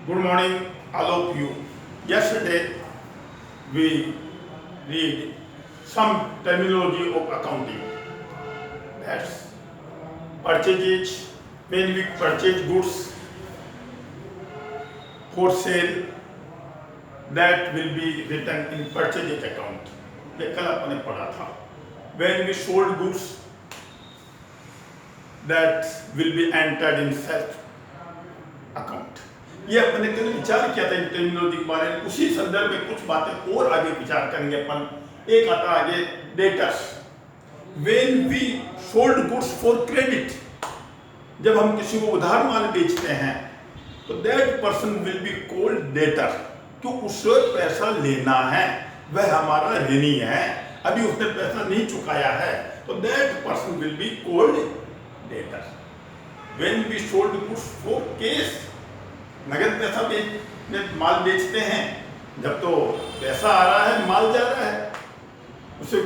Good morning, all of you. Yesterday, we read some terminology of accounting. That's purchases, when we purchase goods for sale, that will be written in purchase account. ये कल आपने पढ़ा था. When we sold goods, that will be entered in sales account. ये अपने कल विचार किया था इन टर्मिनोलॉजी के बारे में. उसी संदर्भ में कुछ बातें और आगे विचार करेंगे अपन. एक आता आगे debtors. When we sold goods for credit, जब हम किसी को उधार माल बेचते हैं तो that person will be called debtor. तो उससे पैसा लेना है, वह हमारा ऋणी है, अभी उसने पैसा नहीं चुकाया है, तो that person will be called debtor. When we sold goods for cash, नगद पैसा माल बेचते हैं, जब तो पैसा आ रहा है, माल जा रहा है, उससे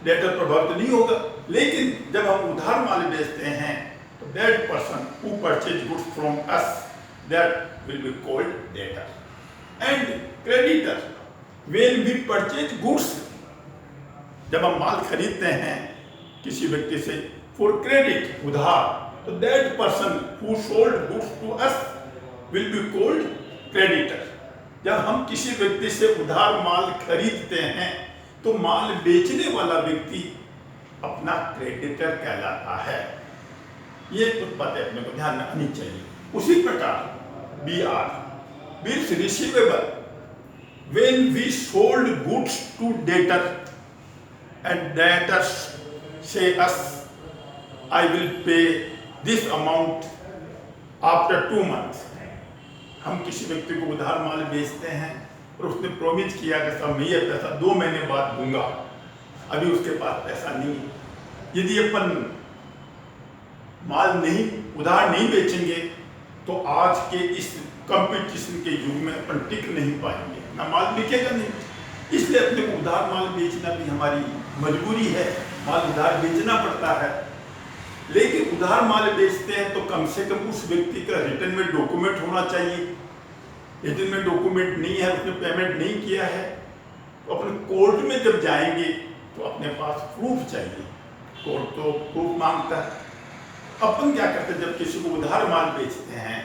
डेटर प्रभावित नहीं होगा. लेकिन जब हम उधार माल बेचते हैं तो that person who purchased goods from us, that will be called debtor. And creditor, when we purchase goods, जब हम माल खरीदते हैं किसी व्यक्ति से for credit, उधार, तो that person who sold goods to us will be called creditor. जब हम किसी व्यक्ति से उधार माल खरीदते हैं तो माल बेचने वाला व्यक्ति अपना क्रेडिटर कहलाता है. ये कुछ बातें अपने को ध्यान रखनी चाहिए. उसी प्रकार BR, bills receivable, when we sold goods to debtor and debtors say us, I will pay this amount after 2 months. हम किसी व्यक्ति को उधार माल बेचते हैं और उसने प्रॉमिस किया कि साहब मैं ये पैसा 2 महीने बाद दूंगा, अभी उसके पास पैसा नहीं है. यदि अपन माल नहीं उधार नहीं बेचेंगे तो आज के इस कंपटीशन के युग में अपन टिक नहीं पाएंगे, ना माल बिकेगा नहीं. इसलिए अपने को उधार माल बेचना भी हमारी मजबूरी है, माल उधार बेचना पड़ता है. लेकिन उधार माल बेचते हैं तो कम से कम उस व्यक्ति का रिटर्न में डॉक्यूमेंट होना चाहिए. रिटर्न में डॉक्यूमेंट नहीं है, उसने पेमेंट नहीं किया है, तो अपने कोर्ट में जब जाएंगे तो अपने पास प्रूफ चाहिए. कोर्ट तो प्रूफ मांगता है. अपन क्या करते हैं, जब किसी को उधार माल बेचते हैं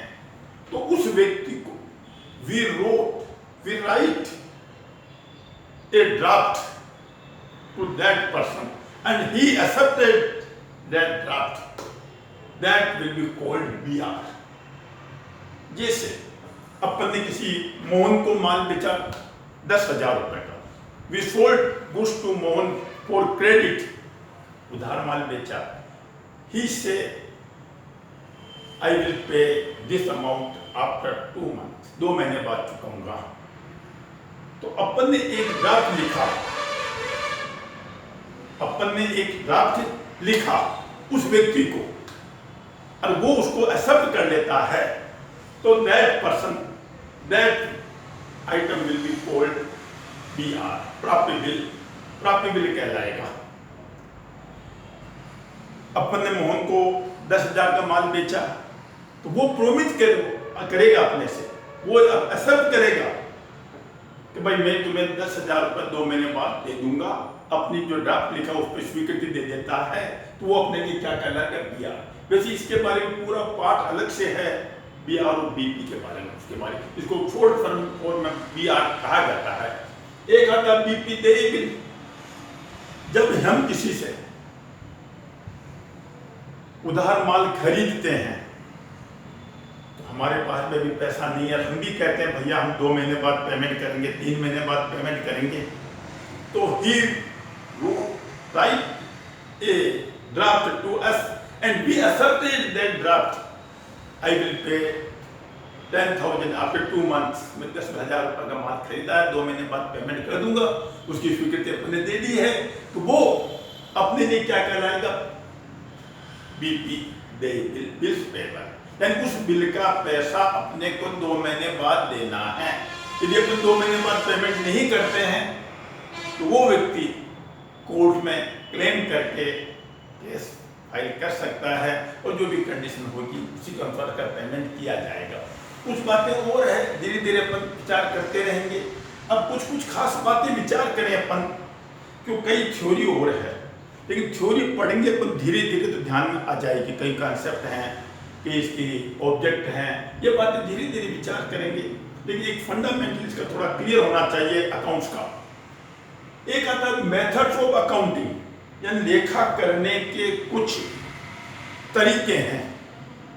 तो उस व्यक्ति को we write a draft to that person and he accepted that draft, that will be called BR. जैसे अपन ने किसी मोहन को माल बेचा 10,000 रुपए का, we sold goods to Mohan for credit, उधार माल बेचा. he say I will pay this amount after 2 months, 2 महीने बाद चुकाऊंगा. तो अपन ने एक ड्राफ्ट लिखा, उस व्यक्ति को, और वो उसको एक्सेप्ट कर लेता है, तो that person, that item will be called BR, प्राप्य बिल कहलाएगा. अपन ने मोहन को 10,000 का माल बेचा तो वो प्रॉमिस करेगा अपने से, वो एक्सेप्ट करेगा कि भाई मैं तुम्हें 10,000 रुपये 2 महीने बाद दे दूंगा. अपनी जो ड्राफ्ट लिखा उस पर स्वीकृति दे देता है, तो वो अपने लिए क्या कहलाएगा BR. वैसे इसके बारे में पूरा पाठ अलग से है, BR और BP के बारे में. उसके बारे में इसको शॉर्ट फॉर्म में BR कहा जाता है. एक आता BP देय बिल. जब हम किसी से उधार माल खरीदते हैं तो हमारे पास में भी पैसा नहीं है, हम भी कहते हैं भैया हम 2 महीने बाद पेमेंट करेंगे, 3 महीने बाद पेमेंट करेंगे. तो ही write a draft to us and we accepted that draft. I will pay 10,000 after 2 months. मैं 10,000 रुपये का माल खरीदा है, 2 महीने बाद पेमेंट कर दूंगा. उसकी स्वीकृति अपने दे दी है, तो वो अपने लिए क्या कहलाएगा BP देय बिल, बिल्स पेपर. यानी उस बिल का पैसा अपने को 2 महीने बाद देना है. यदि अपन 2 महीने बाद पेमेंट नहीं करते हैं तो वो व्यक्ति कोर्ट में क्लेम करके केस फाइल कर सकता है और जो भी कंडीशन होगी उसी के अनुसार का पेमेंट किया जाएगा. कुछ बातें और है, धीरे धीरे अपन विचार करते रहेंगे। अब कुछ कुछ खास बातें विचार करें अपन, क्यों कई थ्योरी और है, लेकिन थ्योरी पढ़ेंगे अपन धीरे धीरे तो ध्यान में आ जाएगी। कई कॉन्सेप्ट हैं कि इसकी ऑब्जेक्ट हैं, ये बातें धीरे धीरे विचार करेंगे। लेकिन एक फंडामेंटल इसका थोड़ा क्लियर होना चाहिए अकाउंट्स का। एक आता है मेथड्स ऑफ अकाउंटिंग, यानी लेखा करने के कुछ तरीके हैं।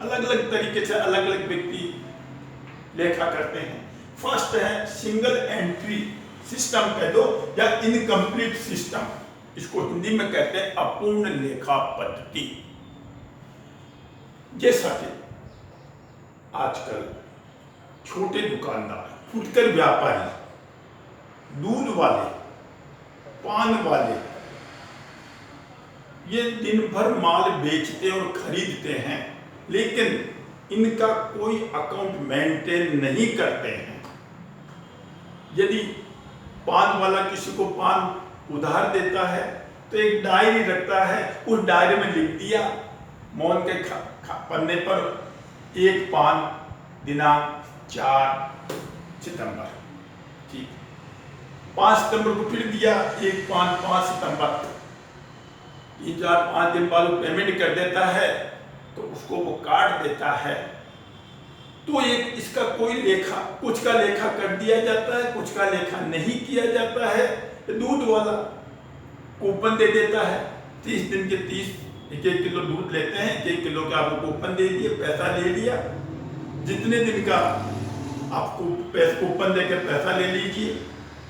अलग अलग तरीके से अलग अलग व्यक्ति लेखा करते हैं। फर्स्ट है सिंगल एंट्री सिस्टम कह दो या इनकम्प्लीट सिस्टम, इसको हिंदी में कहते हैं अपूर्ण लेखा पद्धति। जैसा कि आजकल छोटे दुकानदार, फुटकर व्यापारी, दूध वाले, पान वाले, ये दिन भर माल बेचते और खरीदते हैं, लेकिन इनका कोई अकाउंट मेंटेन नहीं करते हैं। यदि पान वाला किसी को पान उधार देता है तो एक डायरी रखता है, उस डायरी में लिख दिया मौन के पन्ने पर एक पान दिनांक 4 सितंबर, ठीक। 5 सितंबर को फिर दिया एक पान 5 सितंबर, 3-4-5 दिन बाद वो पेमेंट कर देता है तो उसको वो काट देता है। तो एक इसका कोई लेखा, कुछ का लेखा कर दिया जाता है, कुछ का लेखा नहीं किया जाता है। दूध वाला कूपन दे देता है, 30 दिन के 30 1-1 किलो दूध लेते हैं, 1-1 किलो का आपको कूपन दे दिए, पैसा ले लिया। जितने दिन का आपको कूपन देकर पैसा ले लीजिए,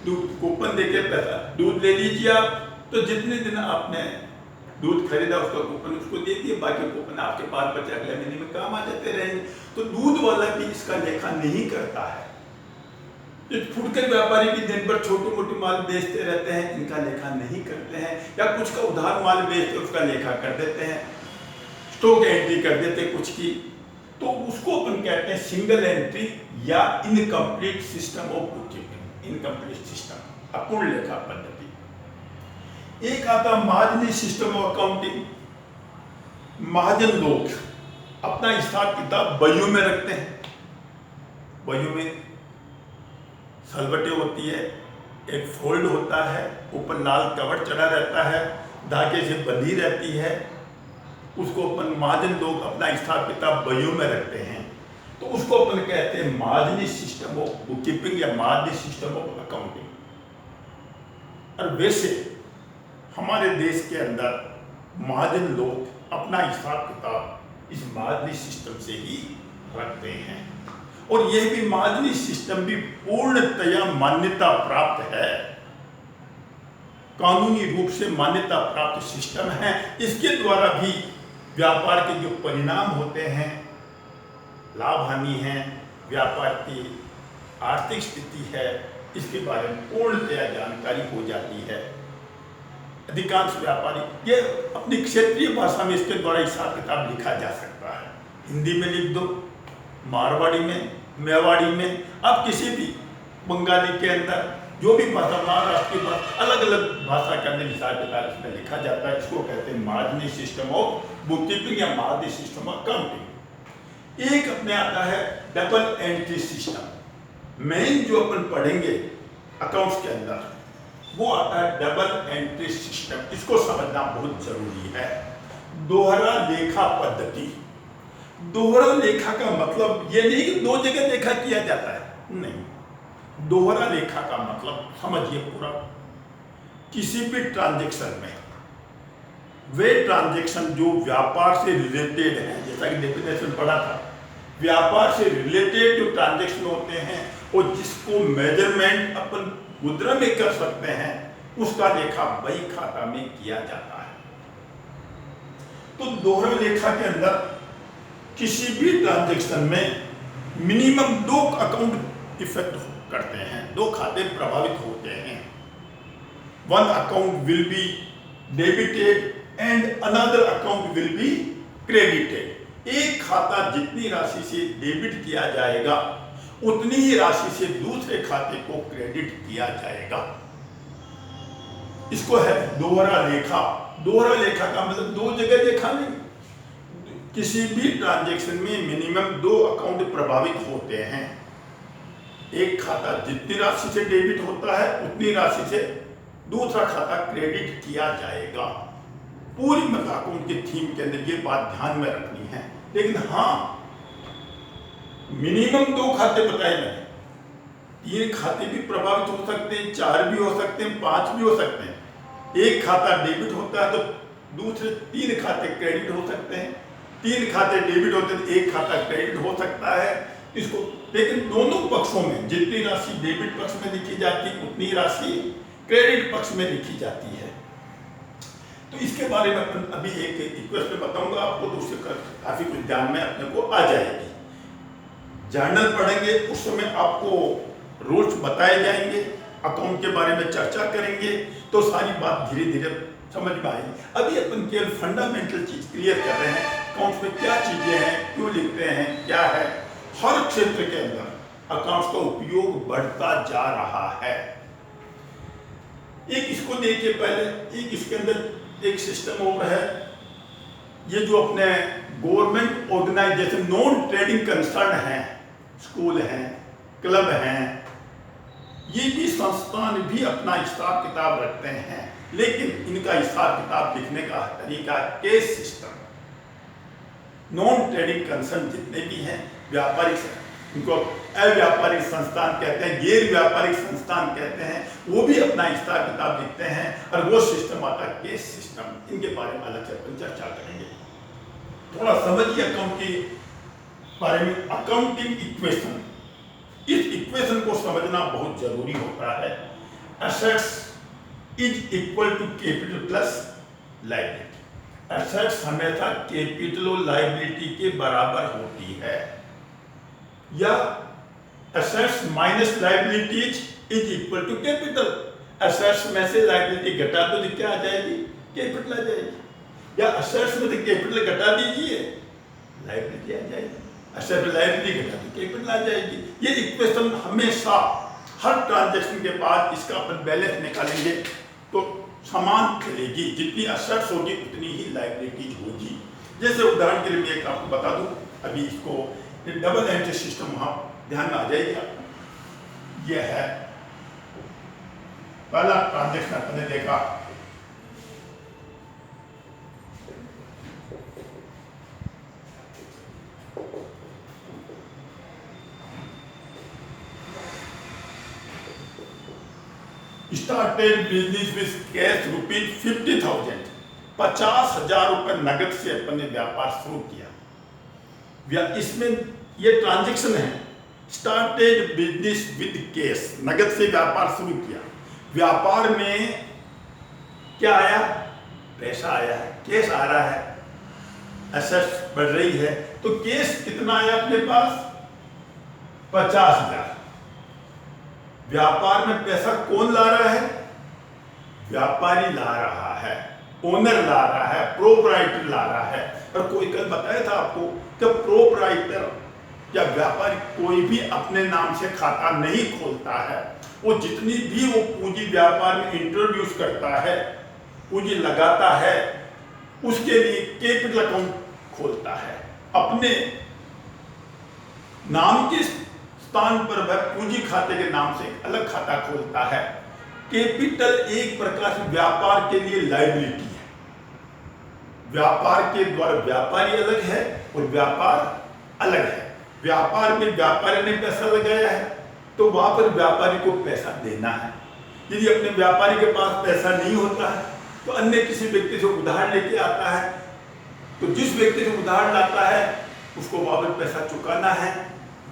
दूध कूपन देकर पैसा दूध ले लीजिए आप, तो जितने दिन आपने दूध खरीदा उसका कूपन उसको दे दिए, बाकी कूपन आपके पास बचे, अगले महीने में काम आ जाते रहेंगे। तो दूध वाला भी इसका लेखा नहीं करता है। फुटकर व्यापारी भी दिन भर छोटे मोटे माल बेचते रहते हैं, इनका लेखा नहीं करते हैं, या कुछ का उधार माल बेचते उसका लेखा कर देते हैं, स्टॉक एंट्री कर देते कुछ की, तो उसको अपन कहते हैं सिंगल एंट्री या incomplete system of book keeping, incomplete system, अपूर्ण लेखा पद्धति। एक आता महाजनी सिस्टम ऑफ अकाउंटिंग। महाजन लोग अपना हिसाब किताब बहियों में रखते हैं, बहियों में सलवटें होती है, एक फोल्ड होता है, ऊपर लाल कवर चढ़ा रहता है, धागे से बंधी रहती है, उसको अपन महाजन लोग अपना हिसाब किताब बहियों में रखते हैं, तो उसको अपन कहते हैं महाजनी सिस्टम ऑफ बुक कीपिंग या महाजनी सिस्टम ऑफ अकाउंटिंग। और वैसे हमारे देश के अंदर महाजन लोग अपना हिसाब किताब इस महाजनी सिस्टम से ही रखते हैं, और यह भी महाजनी सिस्टम भी पूर्णतया मान्यता प्राप्त है, कानूनी रूप से मान्यता प्राप्त सिस्टम है। इसके द्वारा भी व्यापार के जो परिणाम होते हैं, लाभ हानि है, व्यापार की आर्थिक स्थिति है, इसके बारे में पूर्णतया जानकारी हो जाती है। अधिकांश व्यापारी ये अपनी क्षेत्रीय भाषा में इसके द्वारा हिसाब किताब लिखा जा सकता है। हिंदी में लिख दो, मारवाड़ी में, मेवाड़ी में, अब किसी भी बंगाली के अंदर जो भी भाषा, महाराष्ट्र की भाषा, अलग अलग भाषा के अंदर हिसाब किताब इसमें लिखा जाता है। इसको कहते हैं महाजनी सिस्टम ऑफ बुक कीपिंग या महाजनी सिस्टम ऑफ अकाउंटिंग। एक अपने आता है डबल एंट्री सिस्टम। मेन जो अपन पढ़ेंगे अकाउंट्स के अंदर वो आता है डबल एंट्री सिस्टम। इसको समझना बहुत जरूरी है। दोहरा लेखा पद्धति। दोहरा लेखा का मतलब ये नहीं कि दो जगह लेखा किया जाता है, नहीं। दोहरा लेखा का मतलब समझिए पूरा, किसी भी ट्रांजैक्शन में वे ट्रांजैक्शन जो व्यापार से रिलेटेड है, जैसा कि डेफिनेशन पढ़ा था, व्यापार से रिलेटेड जो ट्रांजैक्शन होते हैं और जिसको मेजरमेंट अपन मुद्रा में कर सकते हैं, उसका लेखा बही खाता में किया जाता है। तो दोहरा लेखा के अंदर किसी भी ट्रांजैक्शन में मिनिमम 2 अकाउंट इफेक्ट करते हैं, 2 खाते प्रभावित होते हैं। One account will be debited and another account will be credited. एक खाता जितनी राशि से डेबिट किया जाएगा उतनी ही राशि से दूसरे खाते को क्रेडिट किया जाएगा। इसको है दोहरा लेखा। दोहरा लेखा का मतलब 2 जगह लेखा नहीं, किसी भी ट्रांजैक्शन में मिनिमम 2 अकाउंट प्रभावित होते हैं। एक खाता जितनी राशि से डेबिट होता है उतनी राशि से दूसरा खाता क्रेडिट किया जाएगा। पूरी अकाउंट की थीम के अंदर ये बात ध्यान में रखनी है। लेकिन हाँ, मिनिमम 2 खाते बताए गए, 3 खाते भी प्रभावित हो सकते हैं, 4 भी हो सकते हैं, 5 भी हो सकते हैं। एक खाता डेबिट होता है तो दूसरे 3 खाते क्रेडिट हो सकते हैं, 3 खाते डेबिट होते हैं तो 1 खाता क्रेडिट हो सकता है इसको। लेकिन दोनों पक्षों में जितनी राशि डेबिट पक्ष में लिखी जाती है उतनी राशि क्रेडिट पक्ष में लिखी जाती है। तो इसके बारे में अपन अभी एक इक्वेशन बताऊंगा आपको, तो उससे काफी कुछ ध्यान में अपने को आ जाएगी। जर्नल पढ़ेंगे उस समय आपको रूल्स बताए जाएंगे, अकाउंट के बारे में चर्चा करेंगे, तो सारी बात धीरे धीरे समझ में आएगी। अभी अपन केवल फंडामेंटल चीज क्लियर कर रहे हैं, अकाउंट में क्या चीजें हैं, क्यों लिखते हैं, क्या है। हर क्षेत्र के अंदर अकाउंट्स का उपयोग बढ़ता जा रहा है। एक इसको देखिए पहले, एक इसके अंदर एक सिस्टम और है, ये जो अपने government organisation non trading concern है, स्कूल हैं, क्लब हैं, ये भी संस्थान भी अपना हिसाब किताब रखते हैं, लेकिन इनका हिसाब किताब लिखने का तरीका case system. Non trading concern जितने भी हैं, व्यापारिक, इनको अव्यापारिक संस्थान कहते हैं, गैर व्यापारिक संस्थान कहते हैं, वो भी अपना हिसाब किताब लिखते हैं, और वो सिस्टम आता है केस सिस्टम। इनके बारे में अलग से अपन चर्चा करेंगे। थोड़ा समझिए अकाउंट के बारे में। अकाउंटिंग इक्वेशन, इस इक्वेशन को समझना बहुत जरूरी होता है। Assets is equal to capital plus liability. Assets हमेशा कैपिटल और लायबिलिटी के बराबर होती है, या assets minus liabilities is equal to capital. Assets में से लायबिलिटी घटा दो तो क्या आ जाएगी, कैपिटल आ जाएगी, या एसेट्स में से कैपिटल घटा दीजिए लायबिलिटी आ जाएगी, एसेट लायबिलिटी घटा दो कैपिटल आ जाएगी। ये इक्वेशन हमेशा हर ट्रांजैक्शन के बाद इसका अपन बैलेंस निकालेंगे तो समान चलेगी, जितनी एसेट्स होगी उतनी ही लायबिलिटीज होगी। जैसे उदाहरण के लिए मैं एक आपको बता दूं, अभी इसको डबल एंट्री सिस्टम वहां ध्यान में आ जाएगा। यह है पहला ट्रांजैक्शन आपने देखा, started business with cash rupees 50,000, 50,000 रुपए नगद से अपन ने व्यापार शुरू किया। इसमें ये ट्रांजैक्शन है, स्टार्टेड बिजनेस विद कैश, नगद से व्यापार शुरू किया। व्यापार में क्या आया, पैसा आया है, कैश आ रहा है, एसेट्स बढ़ रही है, तो कैश कितना आया अपने पास, 50,000। व्यापार में पैसा कौन ला रहा है, व्यापारी ला रहा है, ओनर ला रहा है, प्रोप्राइटर ला रहा है। और कोई कल बताया था आपको कि प्रोप्राइटर या व्यापारी कोई भी अपने नाम से खाता नहीं खोलता है। वो जितनी भी वो पूंजी व्यापार में इंट्रोड्यूस करता है, पूंजी लगाता है, उसके लिए कैपिटल अकाउंट खोलता है। अपने नाम के स्थान पर वह पूंजी खाते के नाम से एक अलग खाता खोलता है। कैपिटल एक प्रकार से व्यापार के लिए लायबिलिटी है। व्यापार के द्वारा व्यापारी अलग है और व्यापार अलग है। व्यापार में व्यापारी ने पैसा लगाया है तो वहां पर व्यापारी को पैसा देना है। यदि अपने व्यापारी के पास पैसा नहीं होता है तो अन्य किसी व्यक्ति से उधार लेके आता है, तो जिस व्यक्ति से उधार लाता है उसको वापस पैसा चुकाना है,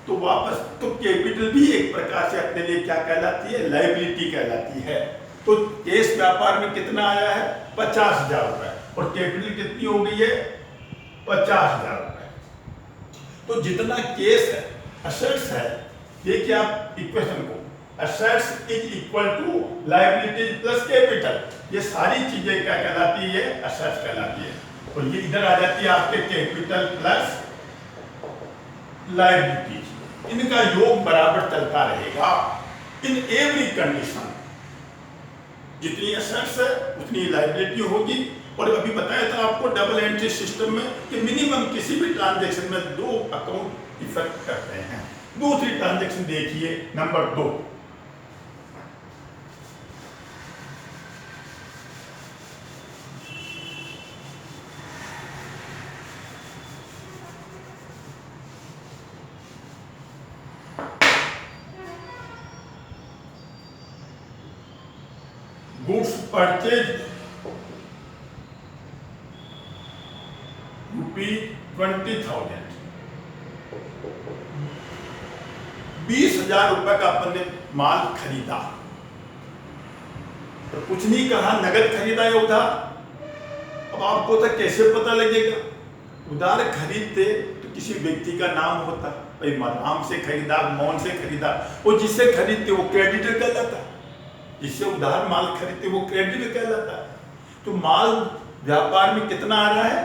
तो वापस तो कैपिटल भी एक प्रकार से अपने लिए क्या कहलाती है, लायबिलिटी कहलाती है। तो कैश व्यापार में कितना आया है, 50,000 रुपए, और कैपिटल कितनी हो गई है, 50,000 रुपए। तो जितना कैश है, एसेट्स है, देखिए आप इक्वेशन को, assets is equal to liability plus capital, ये सारी चीजें क्या कहलाती है, एसेट्स कहलाती है। और ये इधर आ जाती है आपके कैपिटल प्लस लायबिलिटी, इनका योग बराबर चलता रहेगा इन एवरी कंडीशन। जितनी एसेट्स है उतनी लायबिलिटी होगी और अभी बताया था आपको डबल एंट्री सिस्टम में कि मिनिमम किसी भी ट्रांजैक्शन में 2 अकाउंट इफेक्ट करते हैं। दूसरी ट्रांजैक्शन देखिए नंबर 2, गुड्स परचेज ₹20,000, 20,000 रुपए का अपन ने माल खरीदा, तो कुछ नहीं कहा नगद खरीदा या उधार। अब आपको तो कैसे पता लगेगा? उधार खरीदते तो किसी व्यक्ति का नाम होता, भाई राम से खरीदा, मोहन से खरीदा, वो जिससे खरीदते वो क्रेडिटर कहलाता, जिससे उधार माल खरीदते वो क्रेडिटर कहलाता। तो माल व्यापार में कितना आ रहा है?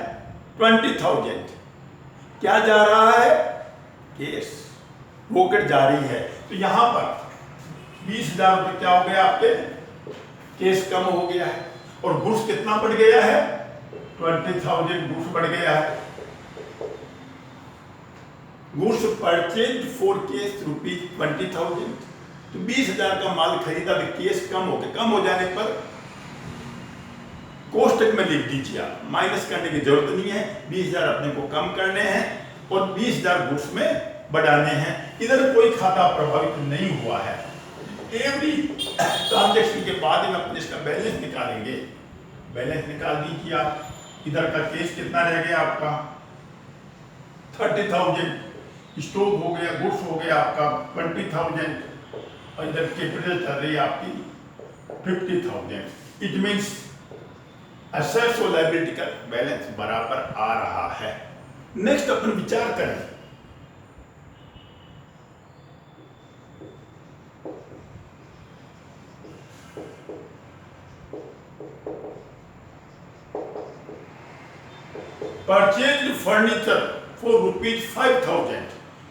20,000। क्या जा रहा है? केस होकर जा रही है। तो यहां पर 20,000 रुपये क्या हो गया आपके? केस कम हो गया है। और गुड्स कितना बढ़ गया है? 20,000 गुड्स बढ़ गया है। गुड्स परचेज फॉर केस ₹20,000, तो 20,000 का माल खरीदा तो केस कम हो गया। कम हो जाने पर कोष्टक में लिख दीजिए, आप माइनस करने की जरूरत नहीं है, 20,000 अपने को कम करने हैं और 20,000 गुड्स में बढ़ाने हैं। इधर कोई खाता प्रभावित नहीं हुआ है। एवरी ट्रांजैक्शन के बाद में अपने इसका बैलेंस निकालेंगे। बैलेंस निकाल दीजिए आप। इधर का केस कितना रह गया आपका? 30,000। स्टॉक हो गया, गुड्स हो गया आपका 20,000 और इधर कैपिटल चल रही है आपकी 50,000। इट मीन्स एसेट्स और लायबिलिटी का बैलेंस बराबर आ रहा है। नेक्स्ट अपन विचार करें, परचेज फर्नीचर फॉर ₹5,000,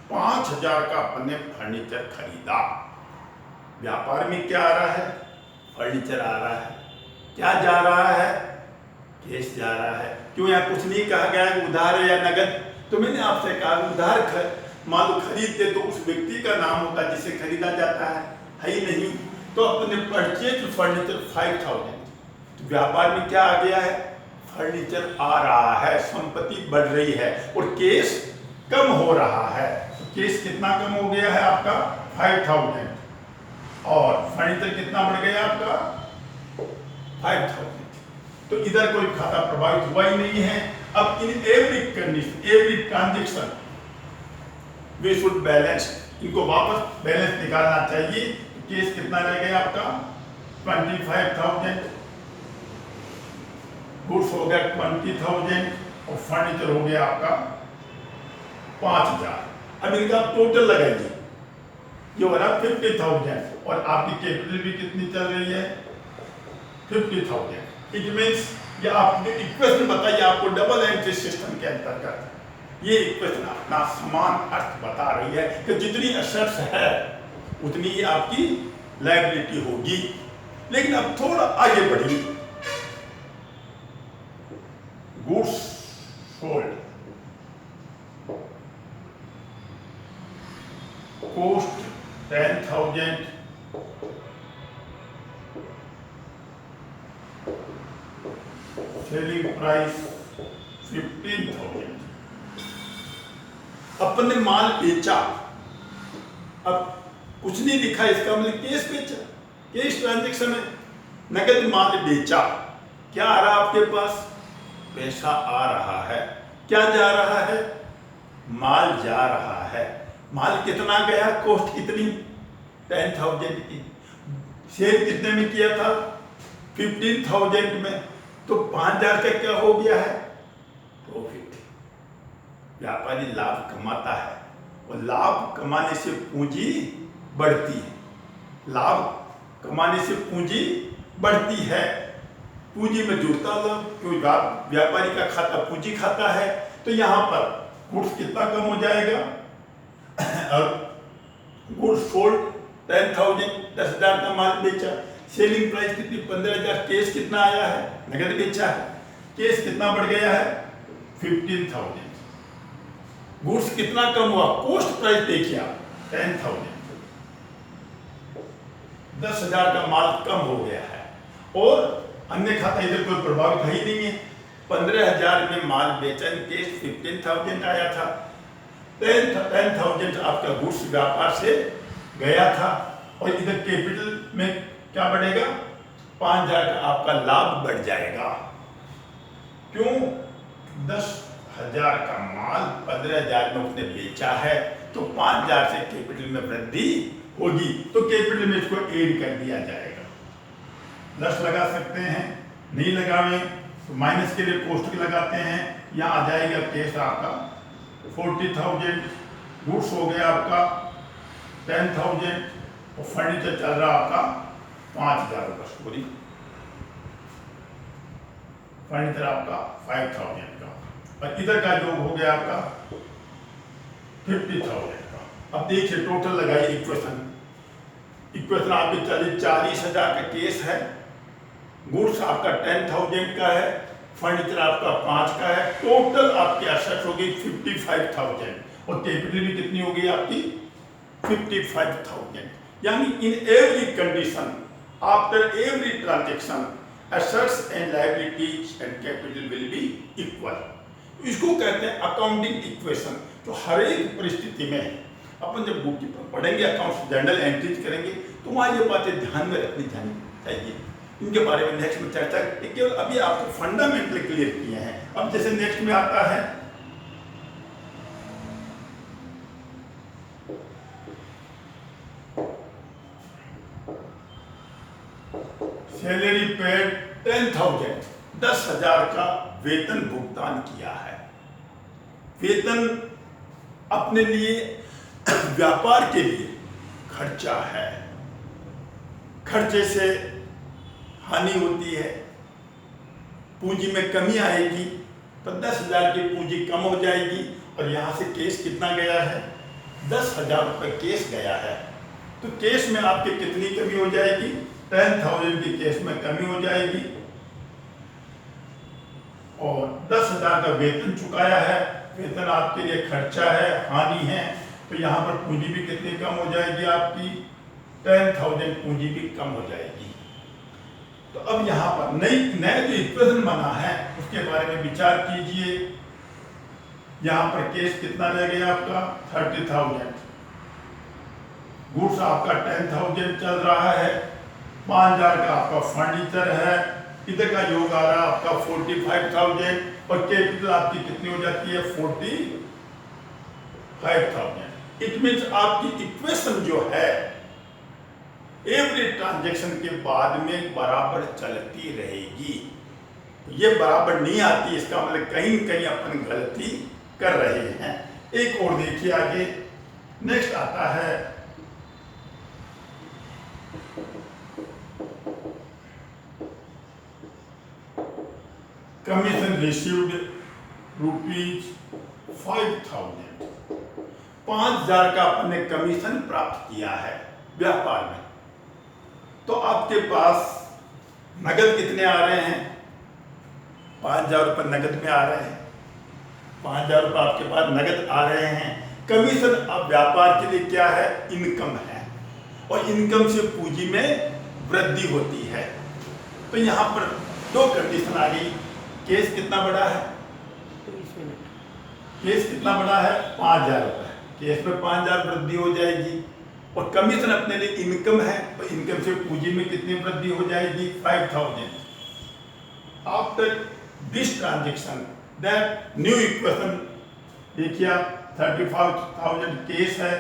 5,000 का अपन ने फर्नीचर खरीदा। व्यापार में क्या आ रहा है? फर्नीचर आ रहा है। क्या जा रहा है? केस जा रहा है। क्यों? यहाँ कुछ नहीं कहा गया है उधार है या नगद। तो मैंने आपसे कहा उधार माल खरीदते तो उस व्यक्ति का नाम होता है जिसे खरीदा जाता है ही नहीं। तो अपने परचेज फर्नीचर 5,000, तो व्यापार में क्या आ गया है? फर्नीचर आ रहा है, संपत्ति बढ़ रही है और केस कम हो रहा है। तो केस कितना कम हो गया है आपका? 5,000 और फर्नीचर कितना बढ़ गया आपका? 5,000। तो इधर कोई खाता प्रभावित हुआ ही नहीं है। अब in every condition, every transaction we should balance, इनको वापस बैलेंस निकालना चाहिए। तो केस कितना रह गया आपका? 25,000, गुड्स हो गया 20,000 और फर्नीचर हो गया आपका 5,000। अब इनका टोटल लगाइए, ये हो रहा 50,000 और आपकी कैपिटल भी कितनी चल रही है? 50,000। इट मीन्स ये आपने इक्वेशन बताइए आपको डबल एंट्री सिस्टम के अंतर्गत ये इक्वेशन अपना समान अर्थ बता रही है कि जितनी एसेट्स है उतनी ही आपकी लायबिलिटी होगी। लेकिन अब थोड़ा आगे बढ़िए, goods sold, cost 10,000, selling price 15,000। अपन ने माल बेचा, अब कुछ नहीं लिखा, इसका मतलब केस बेचा, केस ट्रांजैक्शन है। नगद माल बेचा, क्या आ रहा आपके पास? पैसा आ रहा है। क्या जा रहा है? माल जा रहा है। माल कितना गया? कॉस्ट कितनी? 10,000 की। सेल कितने में किया था? 15,000 में। तो 5,000 का क्या हो गया है? प्रॉफिट। व्यापारी लाभ कमाता है और लाभ कमाने से पूंजी बढ़ती है। लाभ कमाने से पूंजी बढ़ती है। पूंजी में जुड़ता लाभ, क्योंकि व्यापारी का खाता पूंजी खाता है। तो यहां पर गुड्स कितना कम हो जाएगा? और गुड्स सोल्ड 10,000, 10,000 का माल बेचा। सेलिंग प्राइस कितनी? 15,000। केस कितना आया है? नगद बेचा है। केस कितना बढ़ गया है 15,000। गुड्स कितना कम हुआ, कॉस्ट प्राइस देखिए आप 10,000, 10,000 का माल कम हो गया है। और अन्य खाता इधर कोई प्रभावित है ही नहीं है। 15,000 में माल बेचा, केस 15,000 आया था, 10,000 आपका गुड्स व्यापार से गया था। और इधर कैपिटल में क्या बढ़ेगा, 5,000 का आपका लाभ बढ़ जाएगा। क्यों, 10,000 का माल 15,000 में उसने बेचा है, तो 5,000 से कैपिटल में वृद्धि होगी, तो कैपिटल में इसको ऐड कर दिया जाएगा। प्लस लगा सकते हैं, नहीं लगावे तो माइनस के लिए कॉस्ट लगाते हैं। यहाँ आ जाएगा केस आपका 40,000, गुड्स हो गया आपका 10,000 और फर्नीचर चल रहा आपका 5,000 रुपये स्टोरी, फर्नीचर आपका 5,000 का, और इधर का योग हो गया आपका 50,000 का। अब देखिए टोटल लगाइए इक्वेशन आपके चलिए 40,000 का केस है, गुड्स आपका 10,000 का है, फर्नीचर आपका 5 का है, टोटल आपकी एसेट्स हो गई 55,000 और कैपिटल भी कितनी हो गई आपकी 55,000। यानी इन every condition after every transaction assets and liabilities and capital will be equal. इसको कहते हैं अकाउंटिंग इक्वेशन। तो हर एक परिस्थिति में अपन जब बुक कीपर पढ़ेंगे, अकाउंट्स जर्नल एंट्रीज करेंगे, तो वहाँ ये बातें ध्यान में रखनी चाहिए। इनके बारे में नेक्स्ट में चर्चा, केवल अभी आपको फंडामेंटल क्लियर किए हैं। अब जैसे नेक्स्ट में आता है सैलरी पेड 10,000, 10,000 का वेतन भुगतान किया है। वेतन अपने लिए व्यापार के लिए खर्चा है, खर्चे से हानि होती है, पूंजी में कमी आएगी, तो 10,000 की पूंजी कम हो जाएगी। और यहाँ से केस कितना गया है, 10,000 रुपये केस गया है, तो केस में आपकी कितनी कमी हो जाएगी, 10,000 की केस में कमी हो जाएगी। और 10,000 का वेतन चुकाया है, वेतन आपके लिए खर्चा है, हानि है, तो यहाँ पर पूंजी भी कितनी कम हो जाएगी आपकी, 10,000 पूंजी भी कम हो जाएगी। तो अब यहाँ पर नया जो इक्वेशन बना है उसके बारे में विचार कीजिए। यहाँ पर केस कितना रह गया आपका 30,000, गुड्स आपका 10,000 चल रहा है, 5,000 का आपका फर्नीचर है, इधर का योग आ रहा है आपका 45,000 और कैपिटल आपकी कितनी हो जाती है 45,000। इट मीन्स आपकी इक्वेशन जो है एवरी ट्रांजैक्शन के बाद में बराबर चलती रहेगी। ये बराबर नहीं आती, इसका मतलब कहीं न कहीं अपन गलती कर रहे हैं। एक और देखिए आगे, नेक्स्ट आता है कमीशन रिसीव्ड ₹5,000, 5,000 का आपने कमीशन प्राप्त किया है व्यापार में। तो आपके पास नगद कितने आ रहे हैं, 5,000 रुपये नगद में आ रहे हैं, 5,000 रुपये आपके पास नगद आ रहे हैं। कमीशन अब व्यापार के लिए क्या है, इनकम है, और इनकम से पूंजी में वृद्धि होती है। तो यहाँ पर दो कंडीशन आ गई, केस कितना बड़ा है, केस कितना बड़ा है 5,000 रुपये, केस में 5,000 वृद्धि हो जाएगी, और कमीशन अपने लिए इनकम है, तो इनकम से पूंजी में कितनी वृद्धि हो जाएगी 5,000। After this transaction that new equation देखिए आप 35,000 केस है,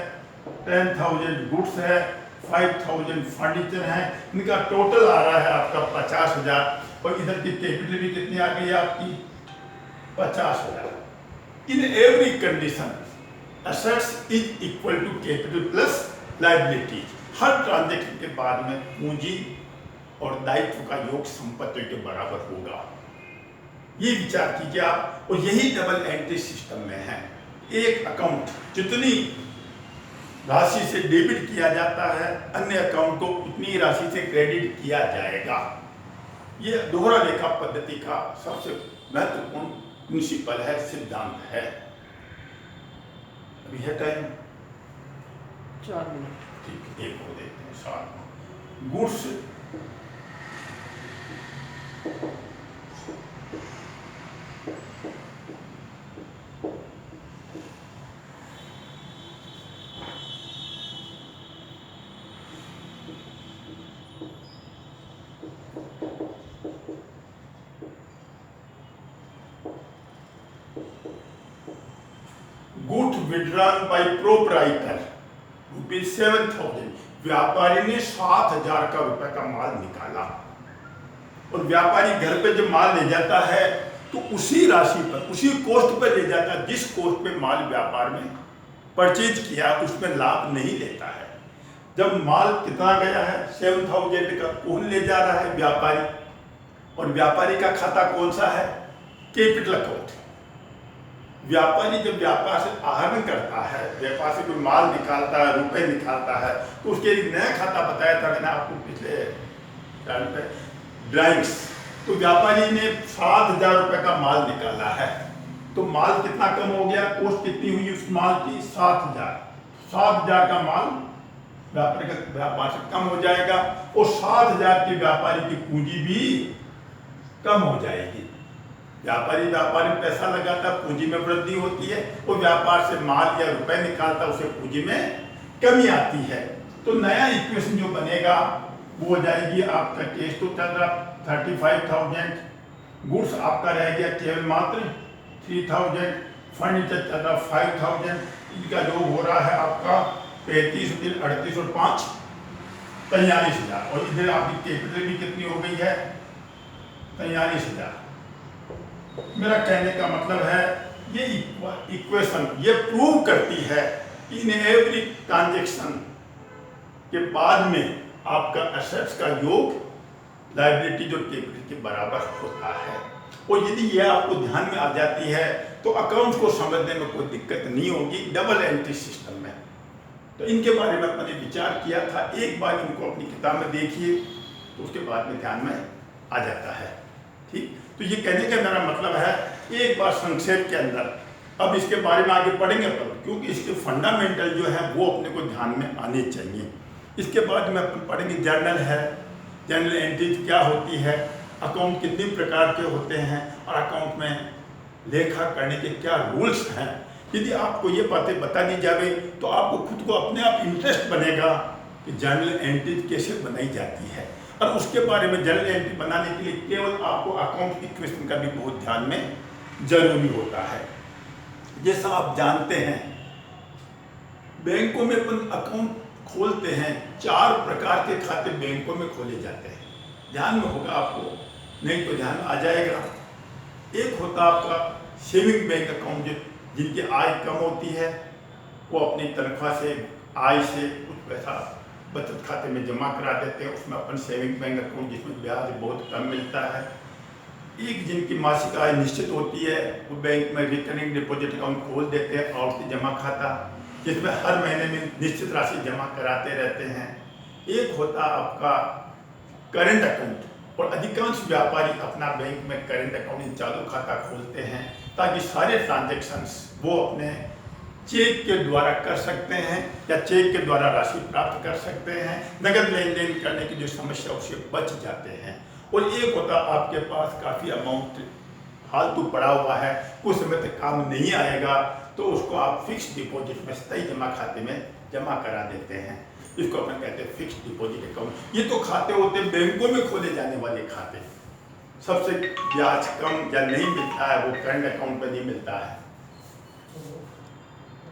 10,000 गुड्स है, 5,000 फर्नीचर है, इनका टोटल आ रहा है आपका 50,000, और इधर की कैपिटल भी कितनी आ गई आपकी 50,000। In every condition assets is equal to capital plus liabilities. हर ट्रांजेक्शन के बाद में पूंजी और दायित्व का योग संपत्ति के बराबर होगा, ये विचार कीजिए आप। और यही डबल एंट्री सिस्टम में है, एक अकाउंट जितनी राशि से डेबिट किया जाता है, अन्य अकाउंट को उतनी राशि से क्रेडिट किया जाएगा। ये दोहरा लेखा पद्धति का सबसे महत्वपूर्ण प्रिंसिपल है, सिद्धांत है। अभी है टाइम 4 मिनट। ठीक, एक को देखते हैं साथ में। Goods goods withdrawn bye proprietor ₹7,000। व्यापारी ने 7,000 का रुपए का माल निकाला और व्यापारी घर पे जब माल ले जाता है तो उसी राशि पर, उसी कॉस्ट पर ले जाता है जिस कॉस्ट पे माल व्यापार में परचेज किया, उसमें लाभ नहीं लेता है। जब माल कितना गया है 7,000 का, कौन ले जा रहा है? व्यापारी। और व्यापारी का खाता कौन सा है? Capital account. व्यापारी जब व्यापार से आहरण करता है, व्यापार से कोई माल निकालता है, रुपए निकालता है, तो उसके एक नया खाता बताया था मैंने आपको पिछले टाइम पे, ड्राइंग्स। तो व्यापारी ने 7,000 रुपए का माल निकाला है, तो माल कितना कम हो गया? कॉस्ट कितनी हुई उस माल की? 7,000। 7,000 का माल व्यापारी का व्यापार से कम हो जाएगा और 7,000 की व्यापारी की पूंजी भी कम हो जाएगी। व्यापारी व्यापार में पैसा लगाता, पूंजी में वृद्धि होती है, और व्यापार से माल या रुपए निकालता, उसे पूंजी में कमी आती है। तो नया इक्वेशन जो बनेगा वो हो जाएगी आपका केस तो चल रहा 35,000, गुड्स आपका रह गया केवल मात्र 3,000, फर्नीचर चल रहा 5,000, इनका योग हो रहा है आपका 35, 38 और 5 43,000, और इधर आपकी कैपिटल भी कितनी हो गई है? 43,000। मेरा कहने का मतलब है ये इक्वेशन ये प्रूव करती है कि इन एवरी ट्रांजेक्शन के बाद में आपका एसेट्स का योग लायबिलिटी जो कैपिटल के बराबर होता है। और यदि यह आपको ध्यान में आ जाती है तो अकाउंट को समझने में कोई दिक्कत नहीं होगी डबल एंट्री सिस्टम में। तो इनके बारे में मैंने विचार किया था, एक बार इनको अपनी किताब में देखिए तो उसके बाद में ध्यान में आ जाता है। ठीक, तो ये कहने का मेरा मतलब है एक बार संक्षेप के अंदर, अब इसके बारे में आगे पढ़ेंगे पर, क्योंकि इसके फंडामेंटल जो है वो अपने को ध्यान में आने चाहिए। इसके बाद में अपन पढ़ेंगे जर्नल है, जर्नल एंट्रीज क्या होती है, अकाउंट कितने प्रकार के होते हैं और अकाउंट में लेखा करने के क्या रूल्स हैं। यदि आपको ये बातें बता दी जाए तो आपको खुद को अपने आप इंटरेस्ट बनेगा कि जर्नल एंट्रीज कैसे बनाई जाती है, और उसके बारे में जर्नल एंट्री बनाने के लिए केवल आपको अकाउंट की क्वेश्चन का भी बहुत ध्यान में जरूरी होता है। जैसा आप जानते हैं बैंकों में अपन अकाउंट खोलते हैं, 4 प्रकार के खाते बैंकों में खोले जाते हैं। ध्यान में होगा आपको, नहीं तो ध्यान आ जाएगा। एक होता आपका सेविंग बैंक अकाउंट, जिनकी आय कम होती है वो अपनी तनख्वाह से, आय से कुछ पैसा बचत खाते में जमा करा देते हैं, उसमें अपन सेविंग बैंक अकाउंट जिसमें ब्याज बहुत कम मिलता है। एक जिनकी मासिक आय निश्चित होती है वो बैंक में रिकरिंग डिपॉजिट अकाउंट खोल देते हैं, आवर्ती जमा खाता, जिसमें हर महीने में निश्चित राशि जमा कराते रहते हैं। एक होता आपका करंट अकाउंट, और अधिकांश व्यापारी अपना बैंक में करंट अकाउंट चालू खाता खोलते हैं ताकि सारे ट्रांजेक्शन्स वो अपने चेक के द्वारा कर सकते हैं या चेक के द्वारा राशि प्राप्त कर सकते हैं, नगद लेन देन करने की जो समस्या उससे बच जाते हैं। और एक होता आपके पास काफ़ी अमाउंट फालतू पड़ा हुआ है, कुछ समय तक काम नहीं आएगा, तो उसको आप फिक्स डिपॉजिट में स्थायी जमा खाते में जमा करा देते हैं। इसको अपन कहते हैं फिक्स डिपॉजिट अकाउंट। ये तो खाते होते हैं बैंकों में खोले जाने वाले खाते, सबसे ब्याज कम या नहीं मिलता है वो करंट अकाउंट पर नहीं मिलता है।